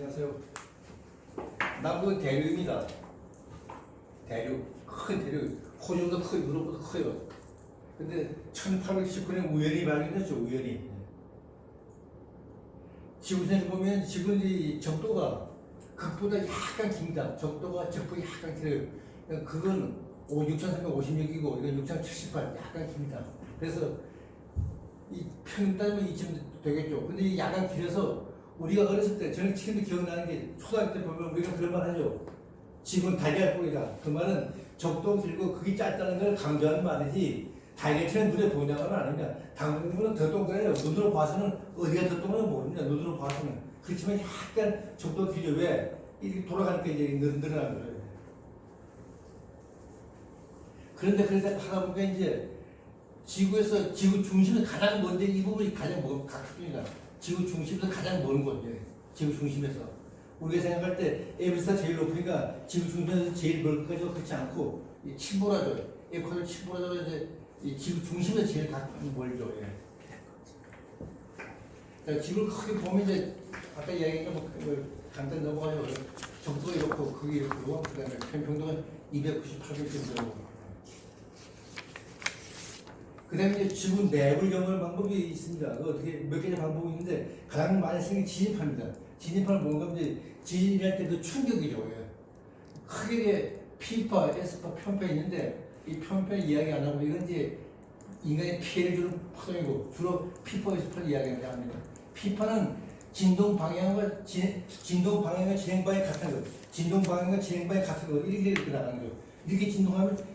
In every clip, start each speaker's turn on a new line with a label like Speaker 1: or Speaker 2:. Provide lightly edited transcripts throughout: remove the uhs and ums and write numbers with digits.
Speaker 1: 안녕하세요. 남부 대륙입니다. 대륙, 큰 대륙. 호주보다 커요, 유럽보다 커요. 근데 1819년에 우연히 발견됐죠, 우연히. 지구선에서 보면 지금 이 적도가 극보다 약간 깁니다. 적도가 적보다 약간 길어요. 그건 6,356이고 이건 6,078, 약간 깁니다. 그래서 이 평균 따지면 이쯤 되겠죠. 근데 이 약간 길어서 우리가 어렸을 때, 저는 지금도 기억나는 게 초등학교 때 보면 우리가 그런 말 하죠. 지구는 달걀뿌리다. 그 말은 적도 길고 극이 짧다는 걸 강조하는 말이지, 달걀처럼 눈에 보인다는 건 아닙니다. 당근은 더 동그래요. 눈으로 봐서는 어디가 더 동그란지 모릅니다. 눈으로 봐서는. 그렇지만 약간 적도 길죠. 왜? 이렇게 돌아가니까 이제 늘어나는 거예요. 그런데 하다 보니까 이제 지구에서 지구 중심은 가장 먼저 이 부분이 가장 각축입니다. 지구 중심에서 가장 먼 곳, 지구 중심에서. 우리가 생각할 때 에베레스트가 제일 높으니까 지구 중심에서 제일 멀기까지가 그렇지 않고 침몰하죠. 에콰도르 침몰하자고 이제 이 지구 중심에서 제일 멀죠. 지구를 크게 보면 이제 아까 이야기했던 간단히 넘어가죠. 적도가 이렇고 크기 이렇고 그다음에 편평도가 298km 정도. 그 다음에 이제 지구 내부를 경험하는 방법이 있습니다. 어떻게 몇 가지 방법이 있는데 가장 많이 쓰는 게 진입합니다. 진입하는 뭔가 이제 진입할 때 그 충격이죠. 크게 P파, S파, 편파 있는데 이 편파 이야기 안 하고 이건 이제 인간의 피해를 주는 파동이고 주로 P파, S파를 이야기합니다. P파는 진동 방향과 진행 방향이 같은 것, 진동 방향과 진행 방향이 같은 것 이렇게 나가는 거예요. 이렇게 진동하면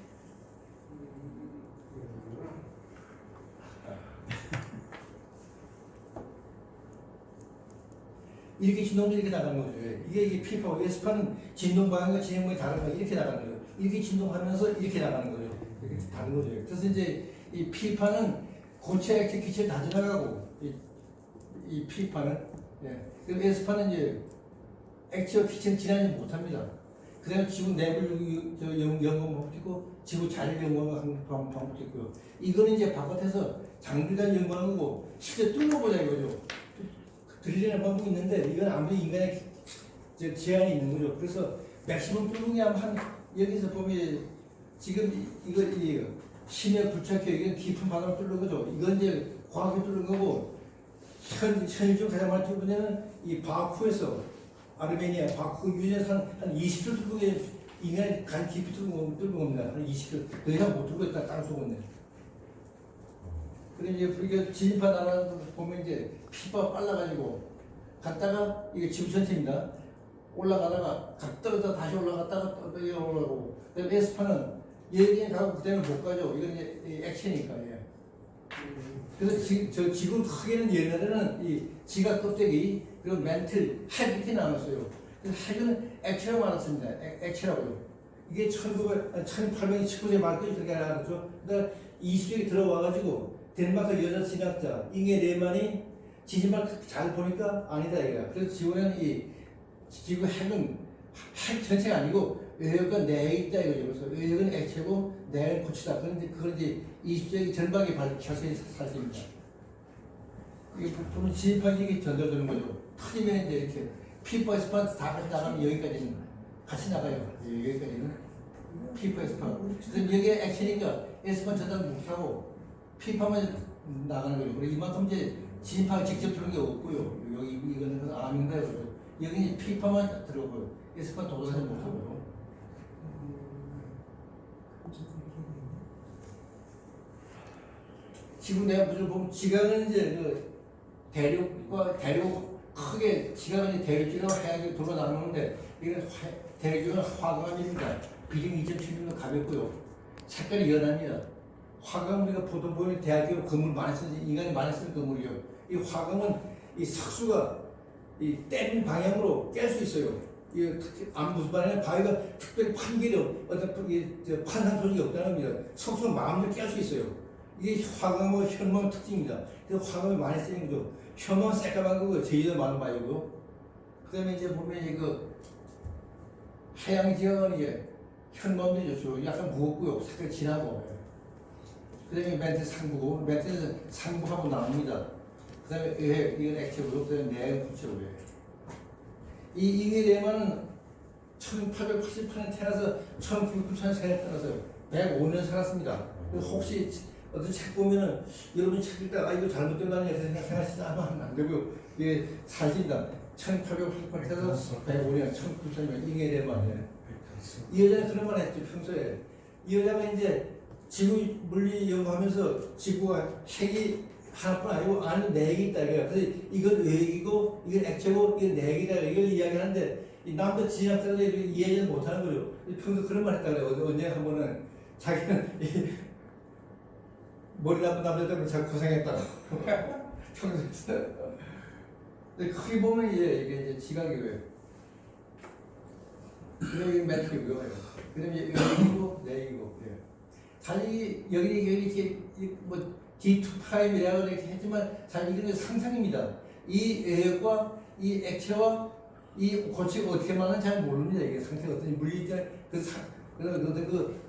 Speaker 1: 이렇게 진동도 이렇게 나가는 거죠. 이게 P파, S파는 진동 방향과 진행 방향이 다른 거예요. 이렇게 나가는 거예요. 이렇게 진동하면서 이렇게 나가는 거예요. 이렇게 다른 거죠. 그래서 이제 이 P파는 고체, 액체, 기체를 다 지나가고 이 P파는 그리고 S파는 이제 액체와 기체는 지나지 못합니다. 그 다음에 지구 내부를 연구하는 방법도 있고 지구 자리를 연구하는 방법도 있고요. 이거는 이제 바깥에서 장비가 연구하는 거고 실제 뚫어보자 이거죠. 들리는 방법이 있는데 이건 아무리 인간의 제한이 있는 거죠. 그래서 맥시멈 뚫는 한 여기서 보면 지금 이거 심해 불착해 이건 깊은 바닥을 뚫는 거죠. 이건 이제 과학이 뚫는 거고 현실 중 가장 많이 뚫는 데는 이 바쿠에서 아르메니아 바쿠 유전에서 한 20km 뚫는 게 인간이 가장 깊이 뚫는 겁니다. 한 20km. 더 이상 못 뚫고 있다 땅속은. 그리고 이제 우리가 진입한 나라 보면 이제 피부가 빨라가지고 갔다가 이게 지구 전체입니다. 올라가다가 갔다가 다시 올라갔다가 또 올라가고. 그다음에 에스파는 여기에 가고 그때는 못 가죠. 이건 이제 액체니까. 그래서 지구 크게는 옛날에는 이 지각 껍데기 그리고 멘틀 핵 이렇게 나눴어요. 그래서 핵은 액체라고 말했습니다. 액체라고요. 이게 1829년에 말까지 그렇게 알았죠. 그러니까 20세기 들어와가지고 덴마크 여자 신학자 잉에 레만이 지진만 잘 보니까 아니다 이거야. 그래서 지구는 이 지구 핵은 핵 전체가 아니고 외역과 내에 있다 이거죠. 그래서 외역은 액체고 내는 고치다. 그런데 그걸 이제 20세기 전반기에 발견해서 사실입니다. 이게 보면 진입한 얘기 전달되는 거죠. 터지면 이제 이렇게 피파 에스파 다 같이 나가면 여기까지는 같이 나가요. 여기까지는 피파 에스파. 그래서 여기에 액체니까 에스파 전달 못하고 피파만 나가는 거죠. 그리고 이만큼 이제 진입하고 직접 들어온 게 없고요. 여기 이거는 아닌가 그러죠. 여기 이제 피파만 들어오고요. 에스파 도달하지 못하고요. 지구 내부를 보면 지각은 이제 그 대륙 크게 지각은 이제 대륙지로 하얗게 돌아 나누는데 이건 대륙지는 화강암입니다. 비중 2.7mm 가볍고요. 색깔이 연합니다. 화강 우리가 보통 보면 대학교 건물 많이 쓰는 인간이 많이 쓰는 건물이요. 이 화강은 이 석수가 이 댐 방향으로 깰 수 있어요. 이 무슨 말이냐 바위가 특별히 판결이 어떤 판상 조직이 없다는 겁니다. 석수는 마음대로 깰 수 있어요. 이게 화강하고 현망의 특징입니다. 그래서 화강을 많이 쓰는 거죠. 현망은 새까만 거고 제주도 많은 바이고요. 그 다음에 이제 보면 이거 하양 지역은 이제 현망도 좋죠. 약간 무겁고요. 색깔 진하고. 그 다음에 멘트 상부고, 멘트는 상부하고 나옵니다. 그 다음에 이건 액체고요. 그 다음에 내는 구체고요. 이 잉여레마는 1888년 태어나서 1994년에 떠나서 105년 살았습니다. 혹시 어떤 책 보면은 여러분 책 읽다가 이거 잘못된다는 얘기 생각하시면 안 되고요. 이게 사실입니다. 1888년에서 105년 1994년 잉여레마에 이 여자는 그런 말 했죠. 평소에 이 여자가 이제 지구 물리 연구하면서 지구가 핵이 하나뿐 아니고 안에 네 개 있다 이거야. 그래서 이건 외기고 이건 액체고 이건 네 개다 이걸 이야기하는데 이 남자 지향자들이 이해를 못하는 거죠. 평소 그런 말 했다 그래요. 언제 한 번은 자기는 머리 나쁜 남자 때문에 잘 고생했다고 평소에. 근데 크게 보면 이게 이제 지각이고요. 여기 매트고요. 그다음에 여기고 내기고. 달리 여기 이렇게 뭐 D2 프라임이라고 이렇게 했지만 잘 이런 게 상상입니다. 이 애과 이 액체와 이 고치가 어떻게 만나는지 잘 모릅니다. 이게 상태가 어떤 물리적 그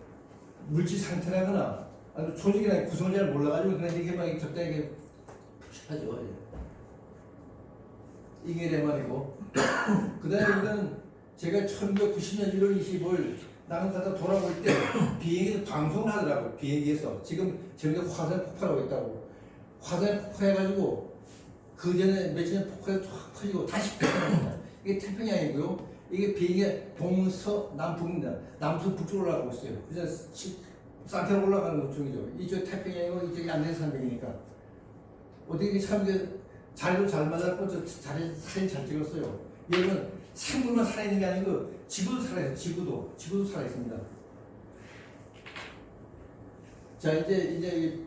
Speaker 1: 물질 상태라거나 아니면 조직이나 구성을 잘 몰라가지고 그냥 이렇게 막 적당하게 표시하죠. 이게 말이고. 그다음에 이거는 제가 1990년 1월 25일 나는 가다 돌아올 때 비행기에서 방송을 하더라고요. 비행기에서 지금 저녁에 화산 폭발하고 있다고. 화산 폭발해가지고 그 전에 며칠 전 폭발이 쫙 터지고 다시 폭발합니다. 이게 태평양이고요. 이게 비행기가 동서남북입니다. 남서북쪽으로 올라가고 있어요. 그래서 산타로 올라가는 것 중이죠. 이쪽 태평양이고 이쪽이 안내산맥이니까. 어떻게 참 자리도 잘 맞았고 저 자리 사진 잘 찍었어요. 여러분 생물만 살아있는 게 아니고 지구도 살아있어요. 지구도 살아있습니다. 자 이제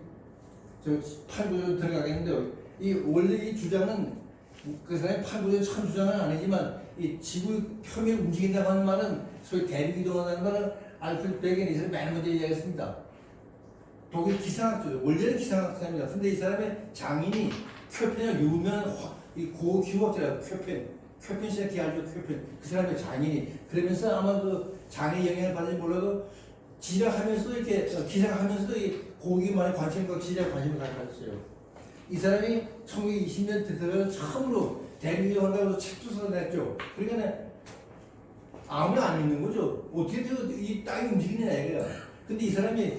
Speaker 1: 저 판구조 들어가겠는데요. 이 원래 이 주장은 그 사람이 판구조 처음 주장은 아니지만 이 지구 표면이 움직인다고 하는 말은 소위 대륙이동한다는 말은 알프레드 베겐이 이 사람이 맨 먼저 이야기했습니다. 독일 기상학자죠. 원래는 기상학자입니다. 근데 이 사람의 장인이 쿄펜의 유명한 이 고기후학자라고 쿄펜 씨한테 알죠. 쿄펜 그 사람의 장인이 그러면서 아마 그 장의 영향을 받을지 몰라도 지략하면서도 이렇게 기상하면서도 이 고기만의 관심과 지략 관심을 가졌어요. 이 사람이 1920년 들어 처음으로 대륙이동한다고 책도 써냈죠. 그러니까 아무나 안 믿는 거죠. 어떻게 이 땅이 움직이느냐 이거야. 근데 이 사람이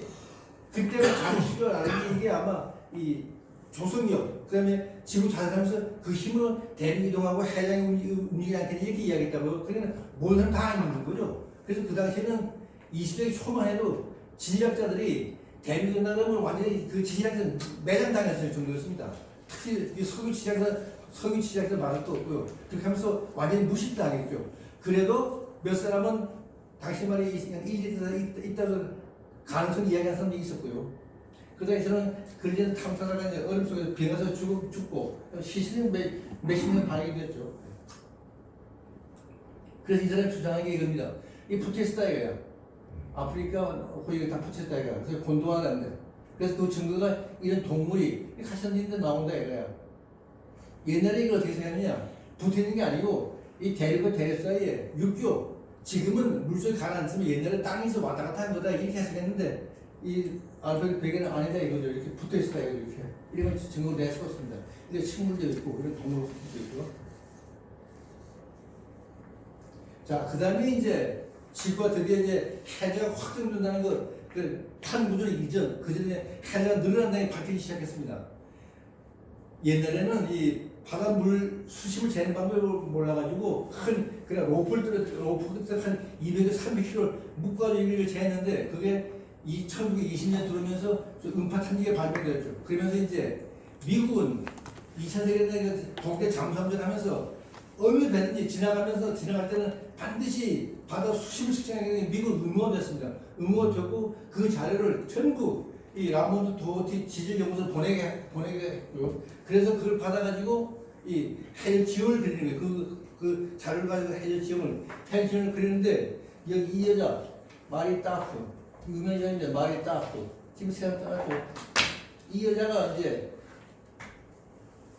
Speaker 1: 그때는 잠시도 알았는데 이게 아마 이 조성력 그다음에 지구 자살하면서 그 힘으로 대륙 이동하고 해양이 움직이지 않게 이렇게 이야기했다고요. 그러니까 모든 사람 다 안 믿는 거죠. 그래서 그 당시에는 20세기 초만 해도 지질학자들이 대륙 이동하면 완전히 그 지질학자 매장당했을 정도였습니다. 특히 이 석유 지질학자 말할 도 없고요. 그렇게 하면서 완전히 무시당했죠. 그래도 몇 사람은 당시 말이 일이 있다고 가능성 이야기하는 사람도 있었고요. 그 당시에는 그런 탐사자가 이제 얼음 속에서 비가서 죽고 시신이 몇십 년 반이 됐죠. 그래서 이 사람이 주장한 게 이겁니다. 이 푸체스다 이거야. 아프리카 호이가 다 푸체스다 이거야. 그래서 곤도와라는데. 그래서 그 증거가 이런 동물이 가시는데 나온다 이거야. 옛날에 이걸 어떻게 생각했냐? 붙어 있는 게 아니고 이 대륙과 대륙 사이에 육교. 지금은 물속에 가라앉으면 옛날에 땅에서 왔다 갔다 한 거다 이렇게 해석했는데 이 알프레드 베겐은 아니다 이거죠. 이렇게 붙어 있다 이거죠. 이렇게 이런 증거를 낼 수가 있습니다. 이게 식물도 있고 이런 동물도 있고. 자, 그 다음에 이제 지구가 드디어 이제 해저가 확정된다는 것, 그 판구조 이전 그 전에 해저가 늘어난다는 게 밝히기 시작했습니다. 옛날에는 이 바닷물 수심을 재는 방법을 몰라가지고 그냥 로프를 한 200에서 300km 묶어가지고 이걸 재는데 그게 1920년 들어오면서 음파 탐지기가 발명되었죠. 그러면서 이제 미국은 2차 세계대전 독일 잠수함전 하면서 어느 배든지 지나갈 때는 반드시 바다 수심을 측정하기 위해 미국 의무가 됐습니다. 의무가 됐고 그 자료를 전부 이 라몬드 도어티 지질연구소 보내게 했고요. 그래서 그걸 받아가지고 이 해저 지형을 그리는 거예요. 그 자료를 가지고 해저 지형을 그리는데 여기 이 여자 마리 따프 유명한 여자인데 마리 따프 지금 생각나고 이 여자가 이제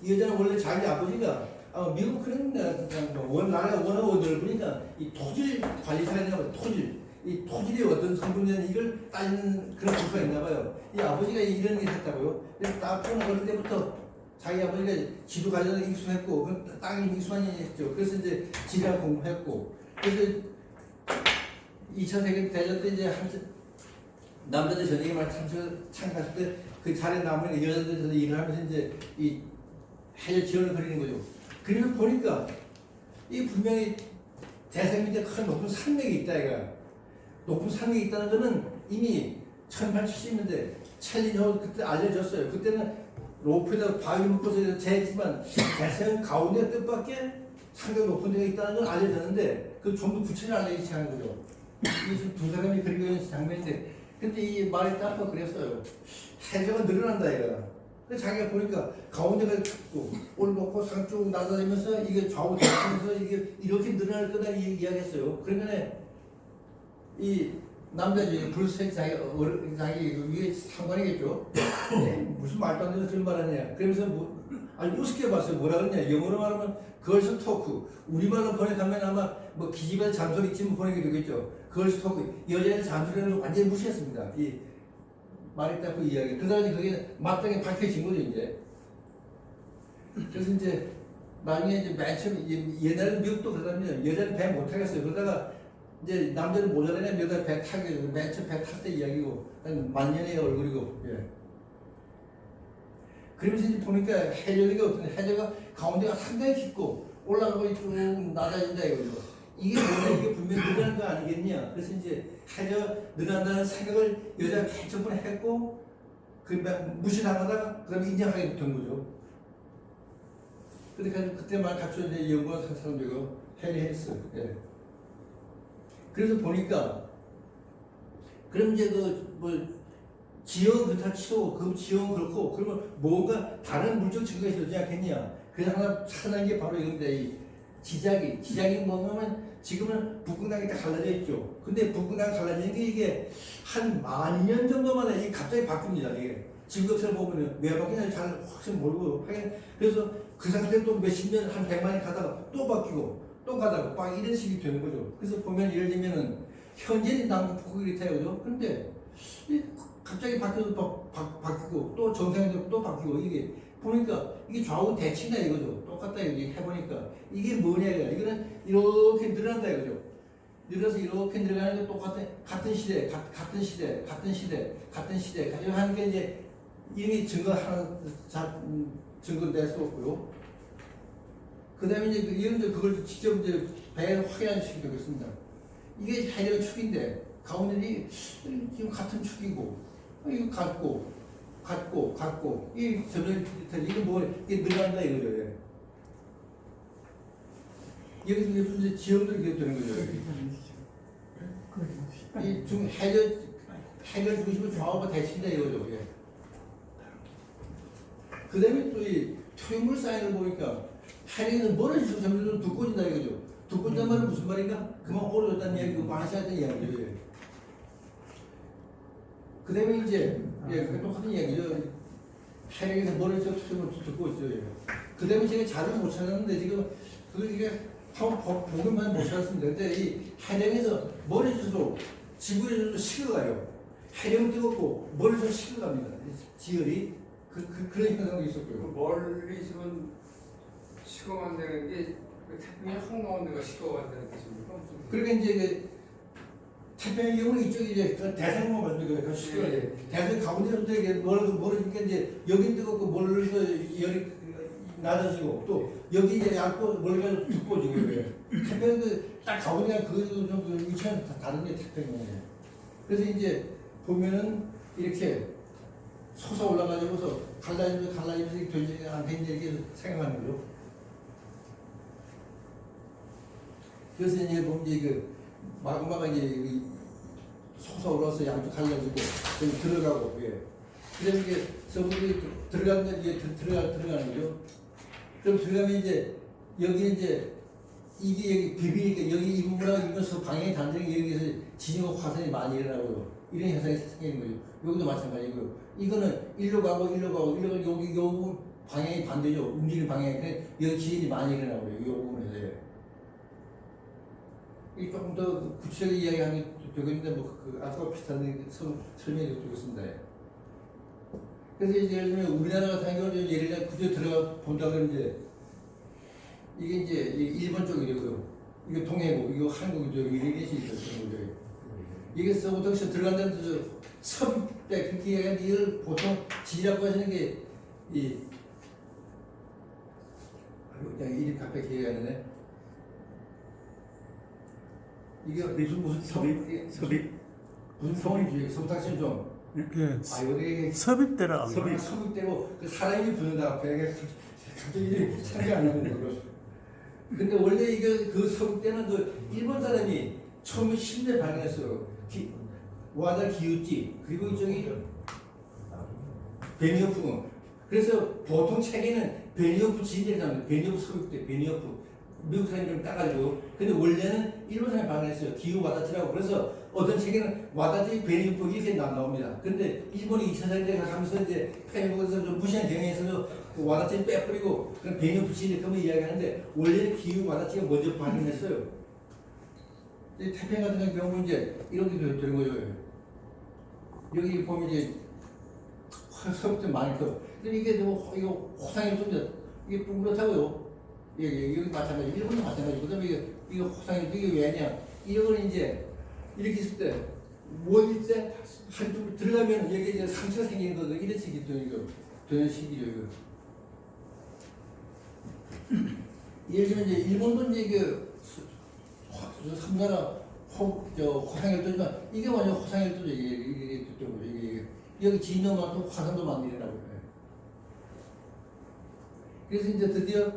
Speaker 1: 이 여자는 원래 자기 아버지가 미국 그런 나라가 워낙 넓으니까 이 토질 관리사였나 토질. 이 토질이 어떤 성분이냐는 이걸 따지는 그런 부서가 있나 봐요. 이 아버지가 이런 일을 했다고요. 그래서 따프는 어릴 때부터 자기 아버지가 지도 가져다 익수했고 그 땅이 익수한 했죠. 그래서 이제 지리학 공부했고 그래서 2차 세계대전 때 이제 남자들 전쟁에 많이 참가했을 때 그 자리에 남은 여자들에서 일을 하면서 이제 이 해저 지원을 그리는 거죠. 그래서 보니까 이 분명히 대상 밑에 큰 높은 산맥이 있다 이가. 높은 산맥이 있다는 거는 이미 1870년대 챌린저 그때 알려졌어요. 그때는 로프에다 바위 묶어서 재했지만 대상 가운데 뜻밖에 상당히 높은 데가 있다는 건 알려졌는데 그 전부 구체적으로 알려지지 않은 거죠. 이게 지금 두 사람이 그리고 있는 장면인데 근데 이 말이 따로 그랬어요. 해저가 늘어난다 이거야. 근데 자기가 보니까 가운데가 춥고 올놓고 상 쭉 낮아지면서 이게 좌우 대치면서 이게 이렇게 늘어날 거다 이야기했어요. 그러니까 이 남자지 불새 자기 이게 상관이겠죠. 네, 무슨 말도 안 되는 그런 말 하냐. 그러면서 아주 우습게 봤어요. 뭐라 그러냐. 영어로 말하면 걸스 토크. 우리말로 번역하면 아마 뭐 기집애 잔소리 쯤 번역이 되겠죠. 걸스 토크. 여자의 잔소리를 완전히 무시했습니다. 이 말이 딱 그 이야기. 그다음에 그게 마땅히 밝혀진 거죠 이제. 그래서 이제 나중에 이제 맨 처음 옛날에 미국도 그러다면 여자는 배 못 타겠어요. 그러다가 이제 남자는 모자라냐 여자 배 타게 되고 맨 처음 배 탈 때 이야기고 만년의 얼굴이고. 예. 그러면서 이제 보니까 해저가 어떤 해저가 가운데가 상당히 깊고 올라가고 쭉 낮아진다 이거죠. 이게 뭐냐 이게 분명히 늘어난 거 아니겠냐. 그래서 이제 해저 늘어난다는 생각을 여자가 맨 처음에 했고 그 무시당하다가 그다음에 인정하게 된 거죠. 그러니까 그때만 갖춰 이제 연구한 사람들이고 해리 해리스. 예. 그래서 보니까 그럼 이제 그 뭐 지형 그렇다 치고 그 지형 그렇고 그러면 뭔가 다른 물적 증거가 있었지 않겠냐. 그래서 하나 찾아낸 게 바로 이건데 이 지작이 뭐냐면 지금은 북극낭이 다 갈라져 있죠. 근데 북극낭이 갈라지는 게 이게 한 10,000년 정도 만에 이게 갑자기 바뀝니다. 이게 지구역사를 보면은 왜 바뀌는지 잘 확실히 모르고 하긴 그래서 그 상태로 또 몇십 년 한 100만이 가다가 또 바뀌고 또 가다가 막 이런 식이 되는 거죠. 그래서 보면 예를 들면은 현재는 남북 북극이 있다요, 그죠? 근데 갑자기 바뀌어서 바뀌고 또 정상적으로 또 바뀌고 이게 보니까 이게 좌우 대칭이다 이거죠. 똑같다 이게 해보니까 이게 뭐냐 이거는 이렇게 늘어난다 이거죠. 늘어서 이렇게 늘어가는 게 똑같은 같은 시대 가지고 하는 게 이제 이미 증거 하나 증거 낼 수 없고요. 그다음에 이제 이런 그걸 직접 이제 배를 확인할 수 있게 되겠습니다. 이게 해적 축인데 가운데는 지금 같은 축이고 이거 같고 이 점점 이거 뭐 이게 늘어난다 이거죠. 예. 여기서 이제 지형들이 이렇게 되는 거죠. 이 중 해적 중심은 좌우가 대칭다 이거죠. 예. 그다음에 또 이 토유물 사인을 보니까 해적은 멀어지고 점점 두꺼워진다 이거죠. 두꺼워진다는 말은 무슨 말인가? 그만 오래졌다는 이야기고 만시하다는 이야기죠. 예. 그 다음에 이제, 똑같은 이야기죠. 해력에서 머리에서 투명을 듣고 있어요. 그 다음에 제가 자료를 못 찾았는데, 지금, 이게, 보기만 못 찾았습니다. 근데 이 해력에서 머리에서도 지구에서도 식어가요. 해력은 뜨겁고, 머리에서 식어갑니다. 지열이. 그런 현상도 있었고요.
Speaker 2: 그 멀리 있으면 식어간다는 게, 그 태풍이 한가운 데가 식어간다는 뜻입니까?
Speaker 1: 그러니까 이제, 태평양 경우는 이쪽이 이제 대상만 만들고 그 시골 대상 가운데부터 이게 멀어지니까 이제 여기 뜨겁고 멀어서 열이 낮아지고 또 여기 이제 얇고 멀어서 두꺼워지고 태평양 딱 가운데가 좀 위치는 다른 게 태평양이에요. 그래서 이제 보면은 이렇게 솟아 올라가지고서 갈라지면서 되지 않겠냐 이렇게 생각하는 거죠. 그래서 이제 보면 이제 그 마그마가 이제 솟아올라서 양쪽 갈라지고 들어가고 그다음에 이게 저분이 들어가는 이게 들어가는 거죠. 그럼 들어가면 이제 여기 이제 이게 여기 비비니까 여기 이 부분하고 이면서 방향이 다르니까 여기서 진영 화산이 많이 일어나고요. 이런 현상이 생기는 거죠. 여기도 마찬가지고요. 이거는 일로 가고 여기 요 부분 방향이 반대죠. 움직이는 방향이 여기 지진이 많이 일어나고요. 이 부분에서. 이 조금 더 구체적인 이야기하는 게 되겠는데 그 아까 비슷한 설명이 되겠습니다. 그래서 이제 예를 들면 우리나라 같은 경우는 예를 들면 그저 밑에 들어가 본다 그러면 이게 이제 일본 쪽이고요. 이거 동해고, 이거 한국이죠. 이렇게 있었던 거죠. 이게 서부동시 들어간다는 뜻은 섭대 그렇게 얘기하는데 이걸 보통 지라고 하시는 게 그냥 이리 갑자기 얘기하네. 이게 무슨
Speaker 3: 섭입
Speaker 1: 무슨 성이지? 성탁신 좀.
Speaker 3: 예.
Speaker 1: 여기
Speaker 3: 섭입대라.
Speaker 1: 섭입되고 그 사람이 붙는다. 그냥 갑자기 생각이 안 나는 거죠. 근데 원래 이거 그 섭입대는 그 일본 사람이 처음에 실내 발견했어요. 와다 기우지 그리고 저기 베니오프. 그래서 보통 책에는 베니오프 지인들이라고 베니오프 섭입대, 베니오프 미국 사람들은 따가지고. 근데 원래는 일본 사람이 발견했어요. 기후 와다치라고. 그래서 어떤 책에는 와다치 베니오프 이렇게 나옵니다. 근데 일본이 2차 세계대전 하면서 이제 페이북에서 좀 무시한 경향에서 그 와다치를 빼버리고 그런 베니오프 지인들 그런 이야기하는데 원래는 기후 와다치가 먼저 발견했어요. 태평 같은 경우 이제 이렇게 되는 거예요. 여기 보면 이제 섭입대 많이 커. 근데 이게 이거 호상이 좀 이게 둥그렇다고요. 여기 마찬가지, 일본도 마찬가지. 그다음에 이거 호상이 이게 왜냐? 이거는 이제 이렇게 있을 때 모일 때 한쪽 들어가면 여기 이제 상처가 생기는 거거든. 이런 식이 되는 식이죠. 이거. 예를 들면 이제 일본도 이제 그 삼나라 호상열도지만 이게 완전 호상열도죠. 이게 여기 진도만 또 화산도 만들라고 그래요. 그래서 이제 드디어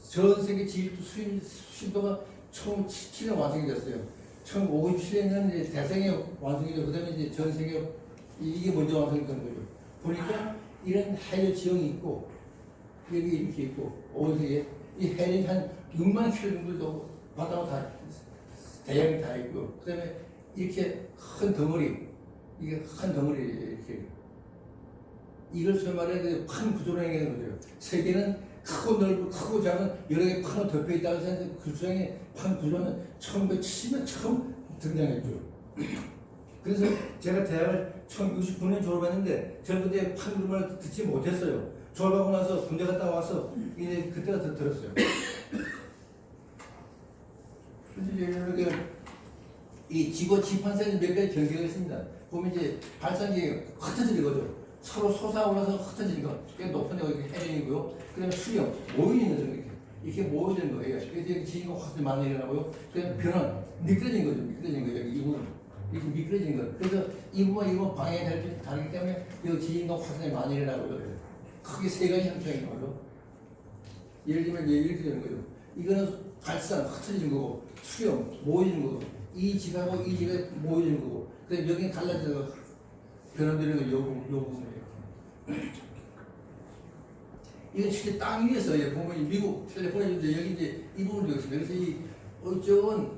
Speaker 1: 전 세계 지질도 수신도가 1977년 완성이 됐어요. 1957년에는 이제 대성이 완성이 되고 그다음에 이제 전 세계 이게 먼저 완성이 된 거죠. 보니까 이런 해저 지형이 있고 여기 이렇게 있고 오세에 이 해는 한 6만 킬로 정도 바다가 다 대양이 다 있고 그다음에 이렇게 큰 덩어리 이게 큰 덩어리 이렇게 이걸 소위 말해 판 구조로 얘기하는 거죠. 세계는 크고 넓고 크고 작은 여러 개의 판으로 덮여 있다고 해서 그 중에 판 구조는 1970년 처음 등장했죠. 그래서 제가 대학을 1969년 졸업했는데 저는 그때 판 구조를 듣지 못했어요. 졸업하고 나서 군대 갔다 와서 이제 그때가 들었어요. 그래서 이 지구 지판사에는 몇 가지 경계가 있습니다. 보면 이제 발산기가 흩어지는 거죠. 서로 솟아올라서 흩어지는 거. 꽤 높은 데가 이렇게 해변이고요. 그 다음에 수령, 모이는 거죠. 이렇게 모이는 거예요. 그래서 여기 지진과 확실히 많이 일어나고요. 그 다음에 변은 미끄러진 거죠. 미끄러진 거예요. 이 부분. 이렇게 미끄러진 거. 그래서 이 부분 방향이 다르기 때문에 여기 지진과 확실히 많이 일어나고요. 크게 세 가지 형태인 거죠. 예를 들면 이렇게 되는 거죠. 이거는 발산, 흩어지는 거고, 수령, 모이는 거고, 이 지하고 이 지가 모이는 거고, 그다음에 여기는 갈라져서 변화되는 거, 요 부분이에요. 이건 실제 땅 위에서 보면 미국 캘리포니아인데 여기 이제 이 부분도 있습니다. 그래서 이쪽은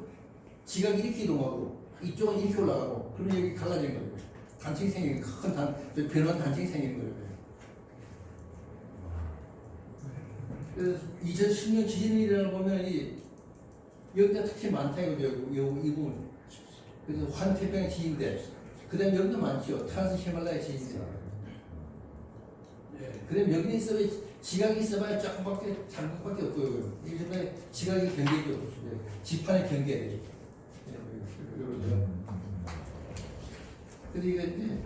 Speaker 1: 지각이 이렇게 이동하고 이쪽은 이렇게 올라가고 그러면 여기 갈라지는 거예요. 단층이 생기는 큰 변환 단층이 생기는 거예요. 그래서 2010년 지진이 일어나 보면 여기가 특히 많다 이거죠. 이 부분. 그래서 환태평양 지진대. 그 다음에 여기도 많죠. 트란스 히말라야 지진대. 그 다음에 여기는 있어봐야 지각이 있어봐야 장국밖에 없고요. 이게 지각이 경계죠. 지판의 경계. 그래서 이게 이제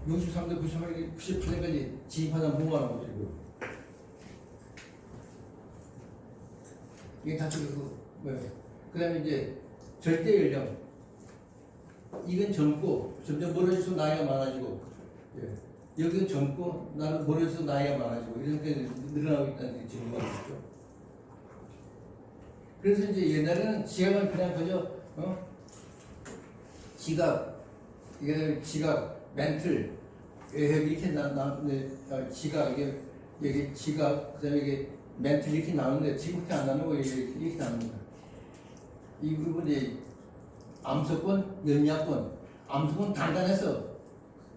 Speaker 1: 63도 98년까지 지진파다 모아놓은 거고. 이게 다 뭐예요? 그 다음에 이제 절대 연령. 이건 젊고 점점 멀어질수록 나이가 많아지고, 여기는 젊고 나는 멀어질수록 나이가 많아지고 이렇게 늘어나고 있다는 게 증거가 있죠. 그래서 이제 옛날에는 지각은 그냥 그저 지각, 멘틀 이렇게 지각 이게 지각 그다음에 이게 멘틀 이렇게 나오는데 지금 그렇게 안 나누고 이렇게 나눕니다. 이 부분이 암석권, 연약권. 암석은 단단해서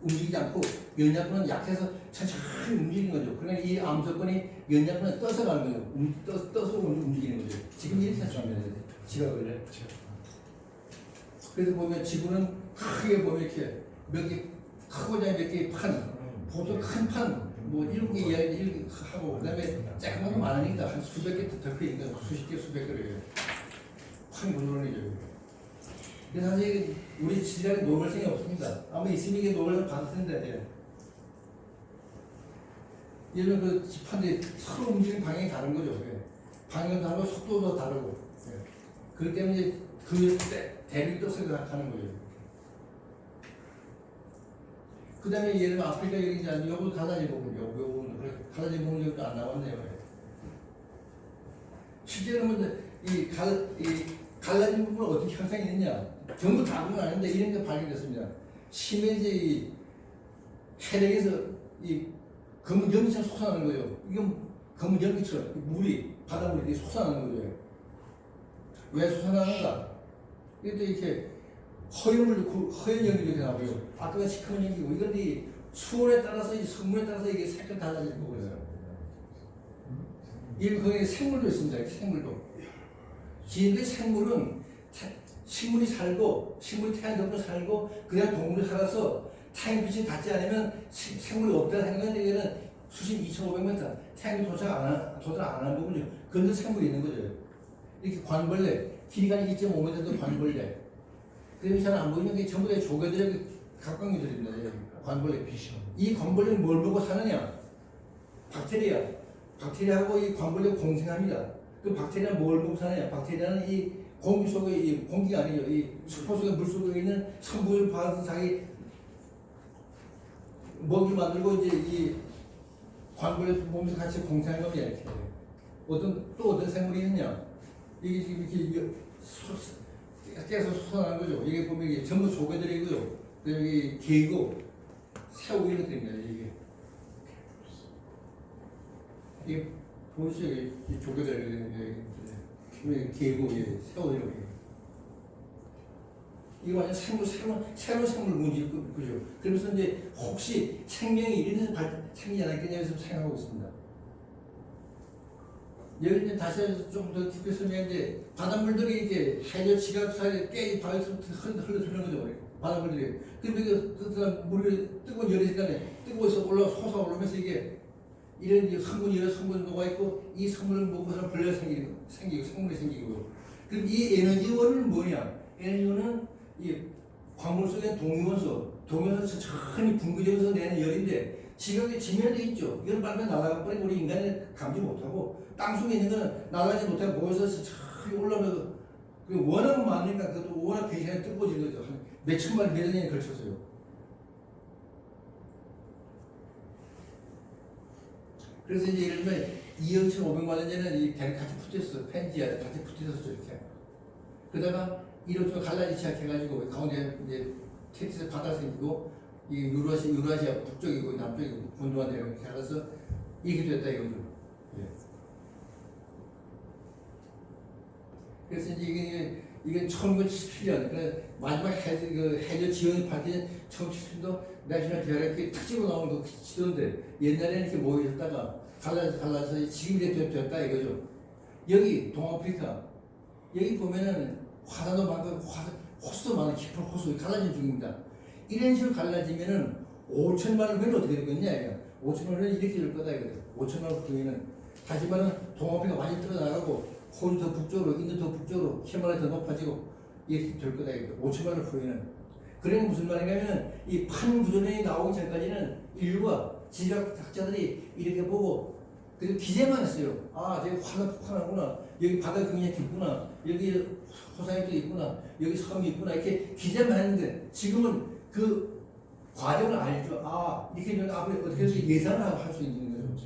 Speaker 1: 움직이지 않고 연약권은 약해서 천천히 움직이는 거죠. 그러니까 이 암석권이 연약권에 떠서 가는 거예요. 떠서 움직이는 거죠. 지금 이렇게 생각하면 지각을. 그래서 보면 지구는 크게 보면 이렇게 몇 개 크고 작은 몇 개의 판, 보통 큰 판, 뭐 7개 이야기 하고 그다음에 조그만 거 많으니까 한 수백 개 더 크니까 수십 개 수백 개를 확 물러내죠. 근데 사실 우리 지질학에 노벨상이 없습니다. 아마 있으면 이게 노벨상 받을 텐데 예를 들어 그 집한데 서로 움직이는 방향이 다른 거죠. 방향도 다르고 속도도 다르고 그렇기 때문에 그 대륙도 생각하는 거예요. 그 다음에 예를 들면 아프리카 여기 이제 요거 가다지 보군요. 요거는 가다지 보면 여기도 안 나왔네요. 실제로는 이 갈라진 부분은 어떻게 형성이 있느냐? 전부 다 그건 아닌데 이런 게 발견됐습니다. 심해제 이 해력에서 이 검은 연기처럼 솟아나는 거죠. 이건 검은 연기처럼 물이 바닷물이 솟아나는 거죠. 왜 솟아나는가? 이것도 이렇게 허연 연기도 이렇게 나오고요. 아까가 시커먼 연기고 이건 이 수온에 따라서 이 성분에 따라서 이게 색깔 달라지는 거거든요. 이 거기에 생물도 있습니다. 생물도. 지인들 생물은 식물이 살고 식물이 태양 덮고 살고 그냥 동물이 살아서 태양빛이 닿지 않으면 생물이 없다는 생각인데 이거는 수심 2,500m 태양이 도착 안 하는 부분이죠. 그런데 생물이 있는 거죠. 이렇게 관벌레 길이가 2.5m도 관벌레. 그다음에 잘 안 보이는 게 전부 다 조개들의 각광류들입니다. 관벌레. 이 관벌레는 뭘 보고 사느냐? 박테리아. 박테리아하고 이 관벌레가 공생합니다. 그 박테리아는 뭘 보고 사느냐? 박테리아는 이 공기 속에 이 공기가 아니죠. 이 수포 속에 물 속에 있는 성분을 봐서 자기 먹이 만들고 이제 이 관벌레 몸에서 같이 공생하는 겁니다. 이렇게. 또 어떤 생물이 있느냐? 이게 지금 이렇게 깨서 솟아나는 거죠. 이게 보면 이게 전부 조개들이고요. 여기 게이고 새우 이런 것들입니다. 이게 보시죠. 이 조개들 게이고 새우 이런 거. 이거 완전 새로운 생물 문제 그죠. 그러면서 이제 혹시 생명이 이런 데서 생기지 않았겠냐 해서 생각하고 있습니다. 여기 이제 다시 좀 더 깊이 설명해 이제 바닷물들이 이렇게 해저 지각 사이에 깨 바위에서 흘러들는 거죠. 바닷물들이. 그런데 그 물이 뜨거운 열의 시간에 뜨거워서 솟아오르면서 이게 이런 성분이 여러 성분이 녹아 있고 이 성분을 먹고서 벌레가 생기고 성분이 생기고. 그럼 이 에너지원은 뭐냐? 에너지원은 이 광물 속에 동위원소 천천히 붕괴되면서 내는 열인데 지각이 지면에 있죠. 이건 빨리 날아가 버리고 우리 인간이 감지 못하고 땅속에 있는 거는 나가지 못하고 모여서 천천히 올라오면서 워낙 많으니까 그것도 워낙 굉장히 뜨거워진 거죠. 한 몇천만 몇 년에 걸쳐서요. 그래서 이제 예를 들면 2,500만 년 전에는 이 대를 같이 붙였어. 펜지야 같이 붙여서 이렇게. 그러다가 이렇게 갈라지 시작해가지고 가운데 이제 테티스 바다 생기고 이 유라시아 북쪽이고 남쪽이고 분도한 데가 이렇게 알아서 이렇게 됐다 이거죠. 예. 그래서 이제 이게 1977년 그 마지막 해저 지형이 밝혀진 1977년도 내셔널 지오그래픽 특집으로 나온 그 지도인데 옛날에는 이렇게 모여있다가 갈라져서 지금 이렇게 됐다 이거죠. 여기 동아프리카 여기 보면은 화산도 많고 호수도 많은 깊은 호수 갈라진 중입니다. 이런 식으로 갈라지면은 5천만 원 후에는 어떻게 될 거냐? 5천만 원 후에는 이렇게 될 거다 이거죠. 5천만 원 후에는 다시 말하면 동아프리카 완전히 떨어나가고 호주 더 북쪽으로, 인도 더 북쪽으로, 히말라야 더 높아지고 이렇게 될 거다 이거죠. 5천만 원 후에는. 그러니 무슨 말인가면 이 판구조론이 나오기 전까지는 인류가 지질학자들이 이렇게 보고 그리고 기재만 했어요. 아, 저기 화산 폭발하구나. 여기 바다가 굉장히 깊구나. 여기 호산이 또 있구나. 여기 섬이 있구나. 이렇게 기재만 했는데 지금은 그 과정을 알죠. 아, 이렇게 되면 앞으로 어떻게 해서 예상을 할 수 있는 거죠.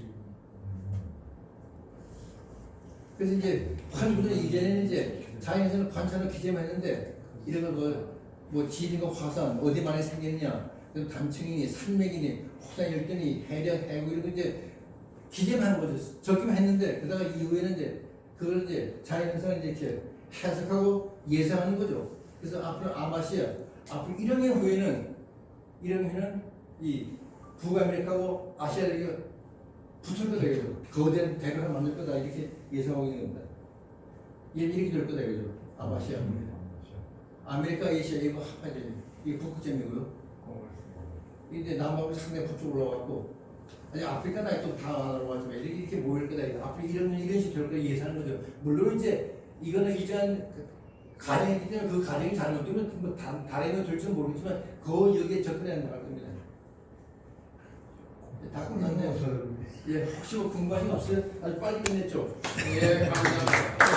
Speaker 1: 그래서 이제 판구조론 이전에는 이제 자연에서는 관찰을 기재만 했는데 이런 걸 뭐 지진과 화산 어디 많이 생겼냐, 단층이니 산맥이니 호산 열대니 해력 해구 이런 거 이제 기재만 하는 거죠. 적기만 했는데 그러다가 이후에는 이제 그걸 이제 자연현상을 이렇게 해석하고 예상하는 거죠. 그래서 앞으로 아마시아 앞으로 1억 년 후에는 이 북아메리카하고 아시아 대륙이 붙을 거다 이거죠. 거대한 대륙을 만들 거다 이렇게 예상하고 있는 겁니다. 이렇게 될 거다 이거죠. 아마시아. 아메리카, 아시아 이거 합하죠. 이게 북극점이고요. 이제 남아afri카 상당히 북쪽 올라왔고 아니 아프리카 나이도 다 알아봤지만 이렇게 모일 거다. 앞으로 이런 식으로 될 거다 예상하는 거죠. 물론 이제 이거는 일단 가정이기 때문에 그 가정이 잘못되면 뭐 다른 될지는 모르겠지만 그 여기에 접근해야 나갈 겁니다. 다 끝났네요. 예, 혹시 뭐 궁금하신 거 없어요? 아주 빨리 끝냈죠?
Speaker 2: 예, 감사합니다.